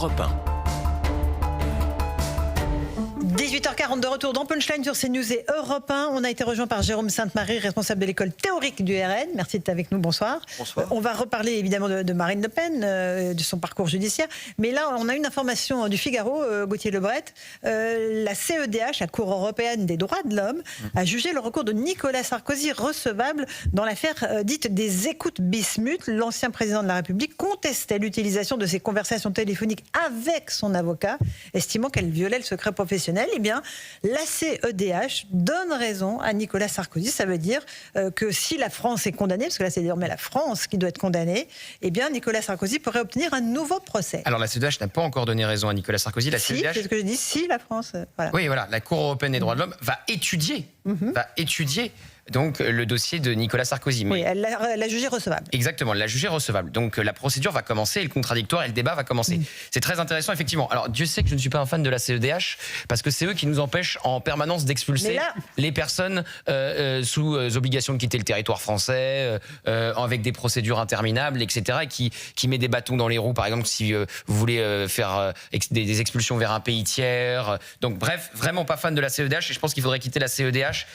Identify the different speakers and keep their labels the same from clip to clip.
Speaker 1: Europe 1.
Speaker 2: 18h40 de retour dans Punchline sur CNews et Europe 1. On a été rejoint par Jérôme Sainte-Marie, responsable de l'école théorique du RN. Merci d'être avec nous, bonsoir.
Speaker 3: Bonsoir.
Speaker 2: On va reparler évidemment de Marine Le Pen, de son parcours judiciaire. Mais là, on a une information du Figaro, Gauthier Lebret. La CEDH, la Cour européenne des droits de l'homme, a jugé le recours de Nicolas Sarkozy recevable dans l'affaire dite des écoutes Bismuth. L'ancien président de la République contestait l'utilisation de ses conversations téléphoniques avec son avocat, estimant qu'elle violait le secret professionnel. Eh bien, la CEDH donne raison à Nicolas Sarkozy. Ça veut dire que si la France est condamnée, parce que là c'est désormais la France qui doit être condamnée, eh bien Nicolas Sarkozy pourrait obtenir un nouveau procès.
Speaker 4: Alors la CEDH n'a pas encore donné raison à Nicolas Sarkozy.
Speaker 2: Si, c'est ce que je dis, si la France... Voilà.
Speaker 4: Oui, voilà, la Cour européenne des droits de l'homme va étudier donc le dossier de Nicolas Sarkozy. Mais
Speaker 2: oui, elle l'a jugé recevable.
Speaker 4: Exactement, elle l'a jugé recevable. Donc la procédure va commencer, le contradictoire et le débat va commencer. C'est très intéressant, effectivement. Alors Dieu sait que je ne suis pas un fan de la CEDH, parce que c'est eux qui nous empêchent en permanence d'expulser les personnes sous obligation de quitter le territoire français, avec des procédures interminables, etc. Et qui met des bâtons dans les roues, par exemple, si vous voulez faire des expulsions vers un pays tiers. Donc bref, vraiment pas fan de la CEDH, et je pense qu'il faudrait quitter la CEDH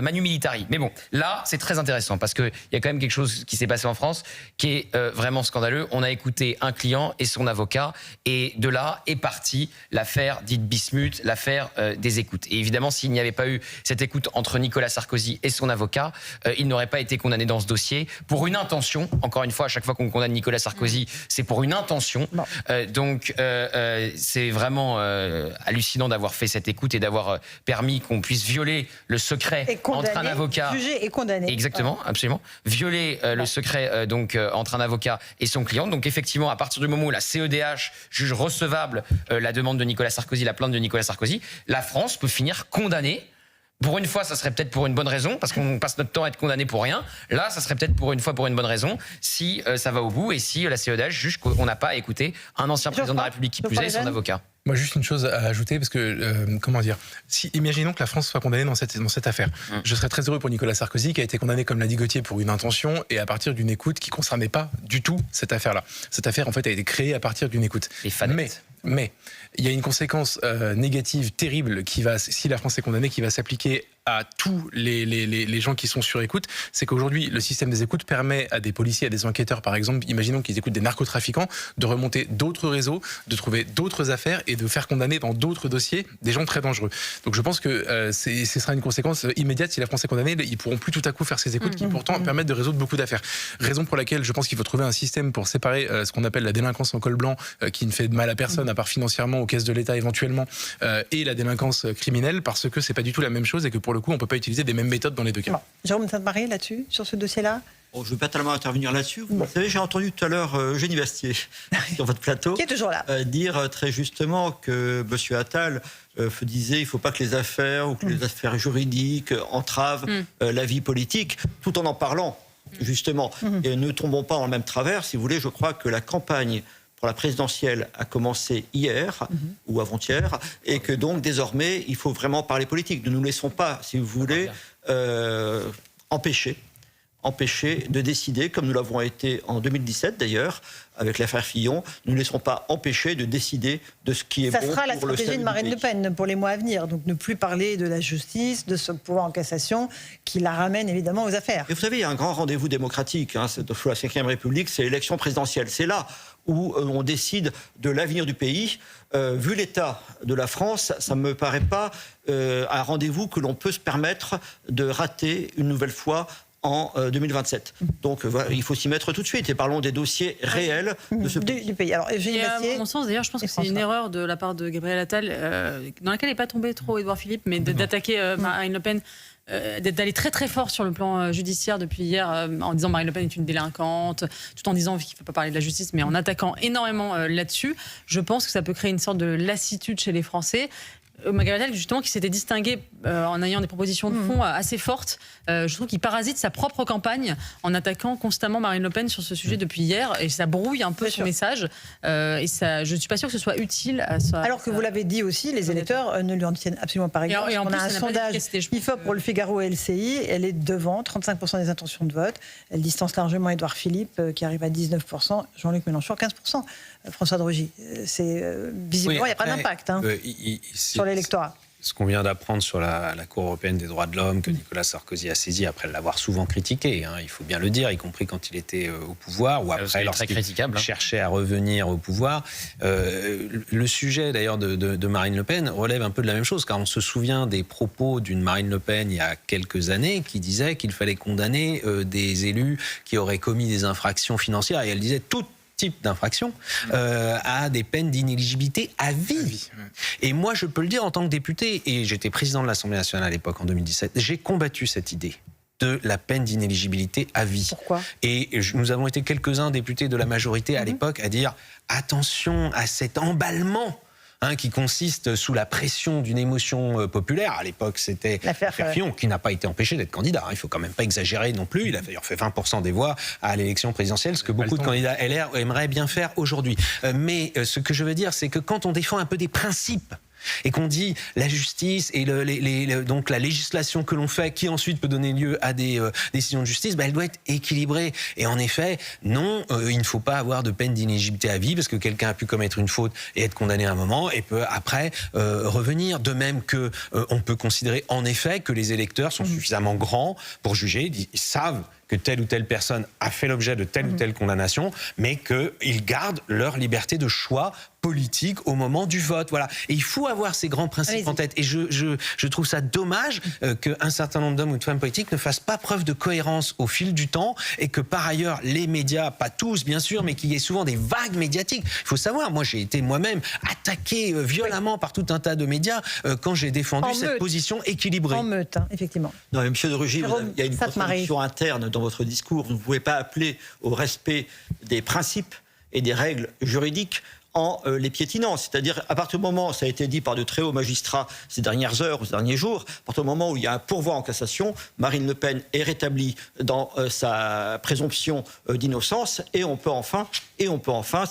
Speaker 4: manu militari. Mais bon, là, c'est très intéressant parce qu'il y a quand même quelque chose qui s'est passé en France qui est vraiment scandaleux. On a écouté un client et son avocat, et de là est partie l'affaire dite Bismuth, l'affaire des écoutes. Et évidemment, s'il n'y avait pas eu cette écoute entre Nicolas Sarkozy et son avocat, il n'aurait pas été condamné dans ce dossier pour une intention. Encore une fois, à chaque fois qu'on condamne Nicolas Sarkozy, c'est pour une intention. Donc, c'est vraiment hallucinant d'avoir fait cette écoute et d'avoir permis qu'on puisse violer le secret entre un avocat,
Speaker 2: jugé et condamné.
Speaker 4: Exactement, absolument. Violer le secret entre un avocat et son client. Donc effectivement, à partir du moment où la CEDH juge recevable la demande de Nicolas Sarkozy, la plainte de Nicolas Sarkozy, la France peut finir condamnée. Pour une fois, ça serait peut-être pour une bonne raison, parce qu'on passe notre temps à être condamné pour rien. Là, ça serait peut-être pour une fois pour une bonne raison, si ça va au bout et si la CEDH juge qu'on n'a pas écouté un ancien président de la République qui plus est et son avocat.
Speaker 3: Moi, juste une chose à ajouter, parce que, comment dire, imaginons que la France soit condamnée dans cette affaire. Je serais très heureux pour Nicolas Sarkozy, qui a été condamné, comme l'a dit Gauthier, pour une intention et à partir d'une écoute qui ne concernait pas du tout cette affaire-là. Cette affaire, en fait, a été créée à partir d'une écoute. Mais il y a une conséquence négative terrible qui va, si la France est condamnée, qui va s'appliquer à tous les gens qui sont sur écoute. C'est qu'aujourd'hui, le système des écoutes permet à des policiers, à des enquêteurs, par exemple, imaginons qu'ils écoutent des narcotrafiquants, de remonter d'autres réseaux, de trouver d'autres affaires et de faire condamner dans d'autres dossiers des gens très dangereux. Donc je pense que ce sera une conséquence immédiate. Si la France est condamnée, ils pourront plus tout à coup faire ces écoutes qui pourtant permettent de résoudre beaucoup d'affaires. Raison pour laquelle je pense qu'il faut trouver un système pour séparer ce qu'on appelle la délinquance en col blanc, qui ne fait de mal à personne, à part financièrement aux caisses de l'État éventuellement, et la délinquance criminelle, parce que c'est pas du tout la même chose et que pour le coup, on peut pas utiliser des mêmes méthodes dans les deux cas.
Speaker 2: Jérôme Sainte-Marie, là-dessus, sur ce dossier-là?
Speaker 5: Je ne veux pas tellement intervenir là-dessus. Vous savez, j'ai entendu tout à l'heure Eugénie Bastier sur votre plateau
Speaker 2: qui est toujours là.
Speaker 5: Dire très justement que M. Attal disait il ne faut pas que les affaires ou que les affaires juridiques entravent la vie politique, tout en parlant, justement. Et ne tombons pas dans le même travers. Si vous voulez, je crois que la campagne pour la présidentielle a commencé hier ou avant-hier, et que donc désormais il faut vraiment parler politique. Ne nous laissons pas, si vous voulez, empêcher de décider, comme nous l'avons été en 2017 d'ailleurs, avec l'affaire Fillon. Ne nous laissons pas empêcher de décider de ce qui est bon pour le salut du pays.
Speaker 2: Ça sera la stratégie de Marine Le Pen pour les mois à venir. Donc ne plus parler de la justice, de ce pouvoir en cassation qui la ramène évidemment aux affaires.
Speaker 5: Et vous savez, il y a un grand rendez-vous démocratique sous la Ve République, c'est l'élection présidentielle. C'est là où on décide de l'avenir du pays. Vu l'état de la France, ça ne me paraît pas un rendez-vous que l'on peut se permettre de rater une nouvelle fois en 2027. Donc il faut s'y mettre tout de suite et parlons des dossiers réels de ce pays.
Speaker 2: Du pays. Alors,
Speaker 6: à mon sens, d'ailleurs, je pense que c'est une erreur de la part de Gabriel Attal, dans laquelle n'est pas tombé trop Édouard Philippe, mais d'attaquer Marine Le Pen, d'aller très très fort sur le plan judiciaire depuis hier, en disant Marine Le Pen est une délinquante, tout en disant qu'il ne faut pas parler de la justice, mais en attaquant énormément là-dessus. Je pense que ça peut créer une sorte de lassitude chez les Français. Gabriel Attal, justement, qui s'était distingué en ayant des propositions de fond assez fortes. Je trouve qu'il parasite sa propre campagne en attaquant constamment Marine Le Pen sur ce sujet depuis hier, et ça brouille un peu son message. Et ça, je ne suis pas sûre que ce soit utile à ça.
Speaker 2: Alors que vous l'avez dit aussi, les électeurs ne lui en tiennent absolument pas rigueur.
Speaker 6: Et en
Speaker 2: on
Speaker 6: plus,
Speaker 2: a un sondage IFOP pour le Figaro et LCI, elle est devant, 35% des intentions de vote. Elle distance largement Édouard Philippe, qui arrive à 19%, Jean-Luc Mélenchon 15%. François de Rugy, visiblement, il n'y a pas d'impact sur l'électorat.
Speaker 1: Ce qu'on vient d'apprendre sur la Cour européenne des droits de l'homme, que Nicolas Sarkozy a saisi après l'avoir souvent critiqué, il faut bien le dire, y compris quand il était au pouvoir, ou après lorsqu'il cherchait à revenir au pouvoir. Le sujet d'ailleurs de Marine Le Pen relève un peu de la même chose, car on se souvient des propos d'une Marine Le Pen il y a quelques années qui disait qu'il fallait condamner des élus qui auraient commis des infractions financières, et elle disait tout type d'infraction à des peines d'inéligibilité à vie. Et moi, je peux le dire en tant que député, et j'étais président de l'Assemblée nationale à l'époque, en 2017, j'ai combattu cette idée de la peine d'inéligibilité à vie.
Speaker 2: Pourquoi ?
Speaker 1: Et nous avons été quelques-uns députés de la majorité à l'époque à dire attention à cet emballement qui consiste sous la pression d'une émotion populaire. À l'époque, c'était l'affaire Fillon, qui n'a pas été empêché d'être candidat. Il ne faut quand même pas exagérer non plus. Il a d'ailleurs fait 20% des voix à l'élection présidentielle, ce que beaucoup de candidats LR aimeraient bien faire aujourd'hui. Mais ce que je veux dire, c'est que quand on défend un peu des principes, et qu'on dit la justice et donc la législation que l'on fait, qui ensuite peut donner lieu à des décisions de justice, elle doit être équilibrée. Et en effet, non, il ne faut pas avoir de peine d'inéligibilité à vie, parce que quelqu'un a pu commettre une faute et être condamné à un moment, et peut après revenir. De même que on peut considérer en effet que les électeurs sont suffisamment grands pour juger, ils savent que telle ou telle personne a fait l'objet de telle ou telle condamnation, mais qu'ils gardent leur liberté de choix politique au moment du vote. Voilà. Et il faut avoir ces grands principes en tête. Et je trouve ça dommage qu'un certain nombre d'hommes ou de femmes politiques ne fassent pas preuve de cohérence au fil du temps, et que par ailleurs, les médias, pas tous bien sûr, mais qu'il y ait souvent des vagues médiatiques. Il faut savoir, moi j'ai été moi-même attaqué violemment par tout un tas de médias quand j'ai défendu cette position équilibrée.
Speaker 2: En meute, effectivement.
Speaker 5: Non, mais Monsieur de Rugy, il y a une contradiction interne dans votre discours. Vous ne pouvez pas appeler au respect des principes et des règles juridiques en les piétinant. C'est-à-dire, à partir du moment, ça a été dit par de très hauts magistrats ces dernières heures ou ces derniers jours, à partir du moment où il y a un pourvoi en cassation, Marine Le Pen est rétablie dans sa présomption d'innocence, et on peut enfin,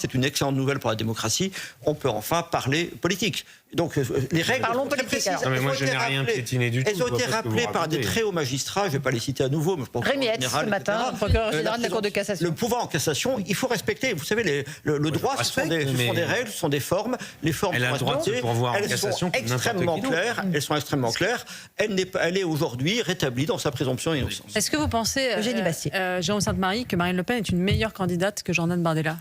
Speaker 5: c'est une excellente nouvelle pour la démocratie, on peut enfin parler politique. Donc les règles
Speaker 2: Parlons politique.
Speaker 1: Non, mais moi je n'ai rien piétiné du tout.
Speaker 5: Elles ont été rappelées par des très hauts magistrats, je ne vais pas les citer à nouveau, mais je pense
Speaker 2: Rémi Hetz, ce matin, procureur général de la Cour de cassation.
Speaker 5: Le pouvoir en cassation, il faut respecter. Vous savez, le droit, ce sont des règles, ce sont des formes. Les formes sont respectées. Elles sont extrêmement claires. Elles sont extrêmement claires. Elle est aujourd'hui rétablie dans sa présomption d'innocence.
Speaker 6: Est-ce que vous pensez, Jérôme Sainte-Marie, que Marine Le Pen est une meilleure candidate que Jordan Bardella?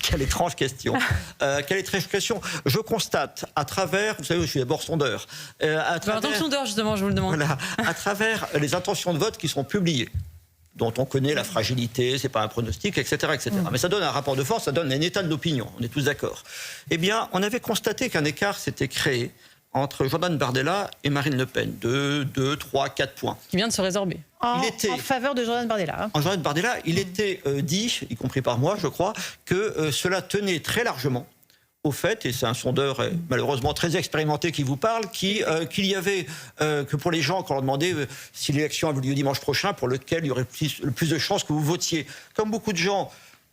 Speaker 5: Quelle étrange question. Je constate à travers, vous savez, je suis d'abord sondeur.
Speaker 6: En tant que sondeur, justement, je vous le demande.
Speaker 5: Voilà, à travers les intentions de vote qui sont publiées, dont on connaît la fragilité, c'est pas un pronostic, etc., etc. Mais ça donne un rapport de force, ça donne un état de l'opinion. On est tous d'accord. Eh bien, on avait constaté qu'un écart s'était créé entre Jordan Bardella et Marine Le Pen, 2, 3, 4 points.
Speaker 6: Qui vient de se résorber.
Speaker 2: En faveur de Jordan Bardella.
Speaker 5: En Jordan Bardella, il était dit, y compris par moi, je crois, que cela tenait très largement au fait, et c'est un sondeur malheureusement très expérimenté qui vous parle, qu'il y avait, que pour les gens, quand on leur demandait si l'élection avait lieu dimanche prochain, pour lequel il y aurait le plus de chances que vous votiez. Comme beaucoup de gens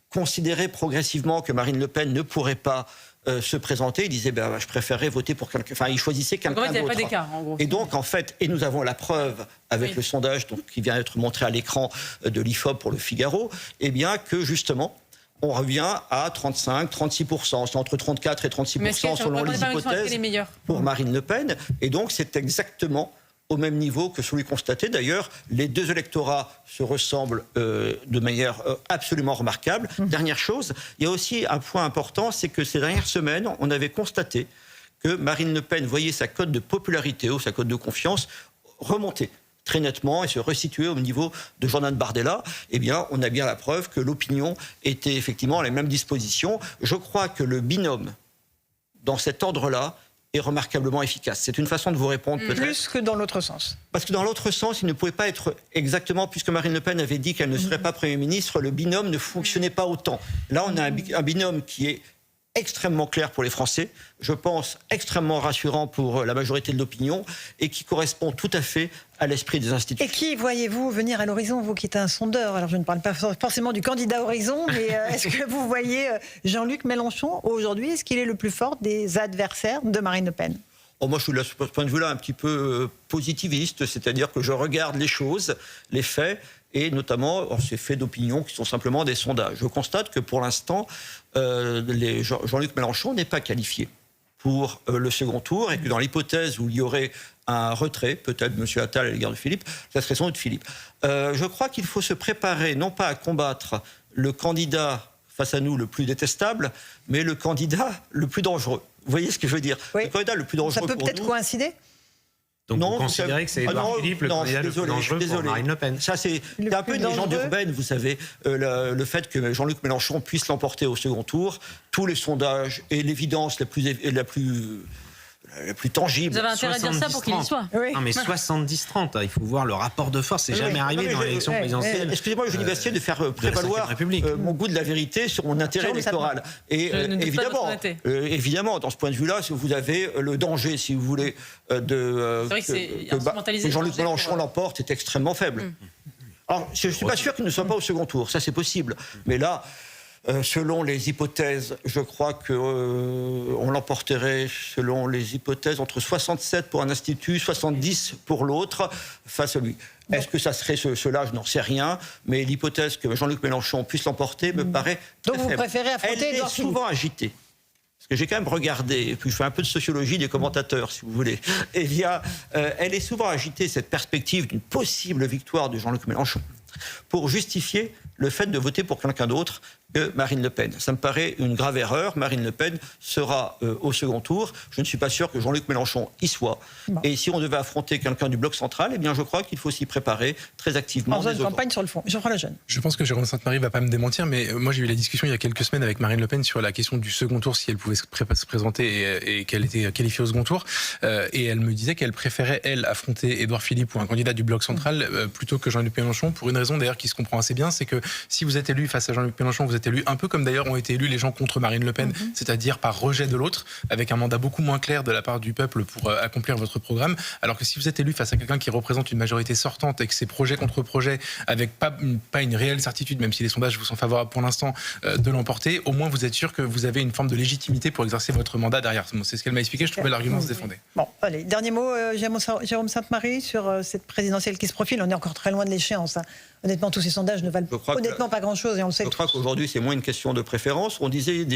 Speaker 5: considéraient progressivement que Marine Le Pen ne pourrait pas se présenter, ils disaient je préférerais voter pour quelqu'un. Enfin, ils choisissaient quelqu'un d'autre.
Speaker 6: Il n'y avait pas d'écart, en gros.
Speaker 5: Et donc, en fait, et nous avons la preuve avec le sondage qui vient d'être montré à l'écran de l'IFOP pour le Figaro, eh bien que justement, on revient à 35-36%. C'est entre 34 et 36% selon les hypothèses pour Marine Le Pen. Et donc, c'est exactement au même niveau que celui constaté. D'ailleurs, les deux électorats se ressemblent de manière absolument remarquable. Dernière chose, il y a aussi un point important, c'est que ces dernières semaines, on avait constaté que Marine Le Pen voyait sa cote de popularité ou sa cote de confiance remonter très nettement et se resituer au niveau de Jordan Bardella. Eh bien, on a bien la preuve que l'opinion était effectivement à les mêmes dispositions. Je crois que le binôme, dans cet ordre-là, est remarquablement efficace. C'est une façon de vous répondre peut-être.
Speaker 2: Plus que dans l'autre sens.
Speaker 5: Parce que dans l'autre sens, il ne pouvait pas être exactement, puisque Marine Le Pen avait dit qu'elle ne serait pas Premier ministre, le binôme ne fonctionnait pas autant. Là, on a un binôme qui est extrêmement clair pour les Français, je pense extrêmement rassurant pour la majorité de l'opinion et qui correspond tout à fait à l'esprit des institutions.
Speaker 2: Et qui voyez-vous venir à l'horizon, vous qui êtes un sondeur? Alors je ne parle pas forcément du candidat Horizon, mais est-ce que vous voyez Jean-Luc Mélenchon aujourd'hui? Est-ce qu'il est le plus fort des adversaires de Marine Le Pen?
Speaker 5: Moi, je suis de ce point de vue-là un petit peu positiviste, c'est-à-dire que je regarde les choses, les faits, et notamment ces faits d'opinion qui sont simplement des sondages. Je constate que pour l'instant, Jean-Luc Mélenchon n'est pas qualifié pour le second tour, et que dans l'hypothèse où il y aurait un retrait, peut-être de M. Attal à l'égard de Philippe, ça serait sans doute Philippe. Je crois qu'il faut se préparer, non pas à combattre le candidat face à nous le plus détestable, mais le candidat le plus dangereux. Vous voyez ce que je veux dire?
Speaker 2: Oui.
Speaker 5: Le candidat le plus dangereux
Speaker 2: pour nous... Ça peut peut-être coïncider?
Speaker 1: Donc vous considérez que c'est Édouard Philippe le candidat le plus dangereux pour Marine Le Pen?
Speaker 5: Ça, c'est un peu une légende urbaine, vous savez, le fait que Jean-Luc Mélenchon puisse l'emporter au second tour. Tous les sondages et l'évidence la plus tangible.
Speaker 6: Vous avez intérêt à dire ça pour qu'il y soit.
Speaker 2: Oui.
Speaker 1: Non mais 70-30, il faut voir le rapport de force, c'est jamais arrivé dans l'élection présidentielle.
Speaker 5: Excusez-moi, Eugénie Bastier, de faire prévaloir mon goût de la vérité sur mon intérêt électoral. Et évidemment, dans ce point de vue-là, vous avez le danger, si vous voulez, que Jean-Luc Mélenchon l'emporte est extrêmement faible. Alors, je ne suis pas sûr qu'il ne soit pas au second tour, ça c'est possible. Mais là... selon les hypothèses, je crois qu'on l'emporterait, selon les hypothèses, entre 67 pour un institut, 70 pour l'autre, face à lui. Est-ce que ça serait cela? Je n'en sais rien. Mais l'hypothèse que Jean-Luc Mélenchon puisse l'emporter me paraît très faible.
Speaker 2: Donc vous préférez affronter
Speaker 5: Elle est souvent agitée. Parce que j'ai quand même regardé, et puis je fais un peu de sociologie des commentateurs, si vous voulez. Eh bien, elle est souvent agitée, cette perspective d'une possible victoire de Jean-Luc Mélenchon, pour justifier le fait de voter pour quelqu'un d'autre que Marine Le Pen. Ça me paraît une grave erreur. Marine Le Pen sera au second tour. Je ne suis pas sûr que Jean-Luc Mélenchon y soit. Bon. Et si on devait affronter quelqu'un du bloc central, eh bien je crois qu'il faut s'y préparer très activement.
Speaker 2: En zone campagne sur le fond. Jean-François Lejeune.
Speaker 3: Je pense que Jérôme Sainte-Marie ne va pas me démentir, mais moi j'ai eu la discussion il y a quelques semaines avec Marine Le Pen sur la question du second tour, si elle pouvait se présenter et qu'elle était qualifiée au second tour. Et elle me disait qu'elle préférait, elle, affronter Édouard Philippe ou un candidat du bloc central plutôt que Jean-Luc Mélenchon, pour une raison d'ailleurs qui se comprend assez bien, c'est que si vous êtes élu face à Jean-Luc Mélenchon, vous êtes élu un peu comme d'ailleurs ont été élus les gens contre Marine Le Pen, c'est-à-dire par rejet de l'autre, avec un mandat beaucoup moins clair de la part du peuple pour accomplir votre programme, alors que si vous êtes élu face à quelqu'un qui représente une majorité sortante et que c'est projet contre projet, avec pas une réelle certitude, même si les sondages vous sont favorables pour l'instant, de l'emporter, au moins vous êtes sûr que vous avez une forme de légitimité pour exercer votre mandat derrière. C'est ce qu'elle m'a expliqué, je trouvais l'argument se défendait.
Speaker 2: Bon, allez, dernier mot, Jérôme Sainte-Marie, sur cette présidentielle qui se profile. On est encore très loin de l'échéance. Hein. Honnêtement, tous ces sondages ne valent honnêtement pas grand-chose et on le sait.
Speaker 5: Je crois qu'aujourd'hui, c'est moins une question de préférence. On disait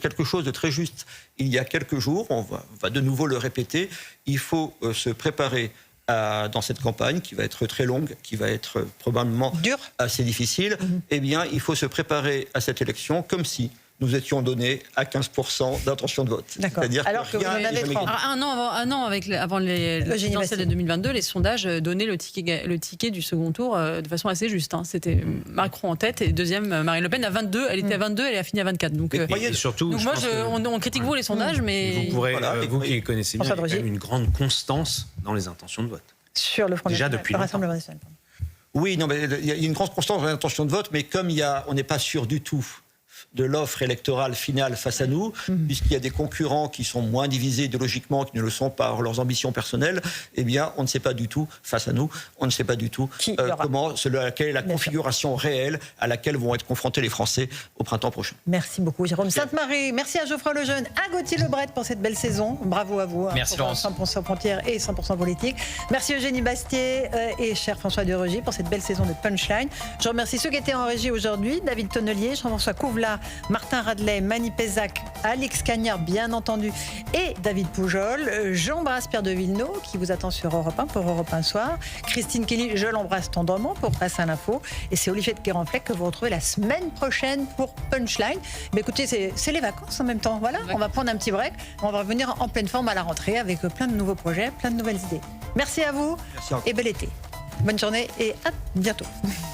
Speaker 5: quelque chose de très juste il y a quelques jours. On va de nouveau le répéter. Il faut se préparer dans cette campagne qui va être très longue, qui va être probablement assez difficile. Eh bien, il faut se préparer à cette élection comme si nous étions donnés à 15% d'intention de vote.
Speaker 2: C'est-à-dire alors que vous en avez 30.
Speaker 6: Un an avant les présidentielles de 2022, les sondages donnaient le ticket du second tour de façon assez juste. Hein. C'était Macron en tête et deuxième Marine Le Pen à 22. Elle était à 22, elle a fini à 24. Donc,
Speaker 1: et surtout,
Speaker 6: donc moi, on critique vous les sondages, mais
Speaker 1: vous pourrez, vous qui connaissez bien, il y a quand même une grande constance dans les intentions de vote.
Speaker 2: Sur le Front
Speaker 1: déjà depuis le
Speaker 2: Rassemblement national.
Speaker 5: Oui, non, mais il y a une grande constance dans les intentions de vote, mais comme on n'est pas sûr du tout de l'offre électorale finale face à nous, puisqu'il y a des concurrents qui sont moins divisés idéologiquement, qui ne le sont par leurs ambitions personnelles, eh bien, on ne sait pas du tout, face à nous, on ne sait pas du tout quelle est la configuration réelle à laquelle vont être confrontés les Français au printemps prochain.
Speaker 2: Merci beaucoup, Jérôme Sainte-Marie. Merci à Geoffroy Lejeune, à Gauthier Lebret pour cette belle saison. Bravo à vous.
Speaker 4: Merci,
Speaker 2: pour 100% frontières et 100% politique. Merci Eugénie Bastier et cher François de Rugy pour cette belle saison de Punchline. Je remercie ceux qui étaient en régie aujourd'hui, David Tonnelier, Jean-François Couvla, Martin Radley, Mani Pézac, Alix Cagnard, bien entendu, et David Poujol. J'embrasse Pierre de Villeneuve, qui vous attend sur Europe 1 pour Europe 1 Soir. Christine Kelly, je l'embrasse tendrement pour Passer à l'info. Et c'est Olivier de Guéranfleck que vous retrouvez la semaine prochaine pour Punchline. Mais écoutez, c'est les vacances en même temps. Voilà, on va prendre un petit break. On va revenir en pleine forme à la rentrée avec plein de nouveaux projets, plein de nouvelles idées. Merci à vous et bel été. Bonne journée et à bientôt.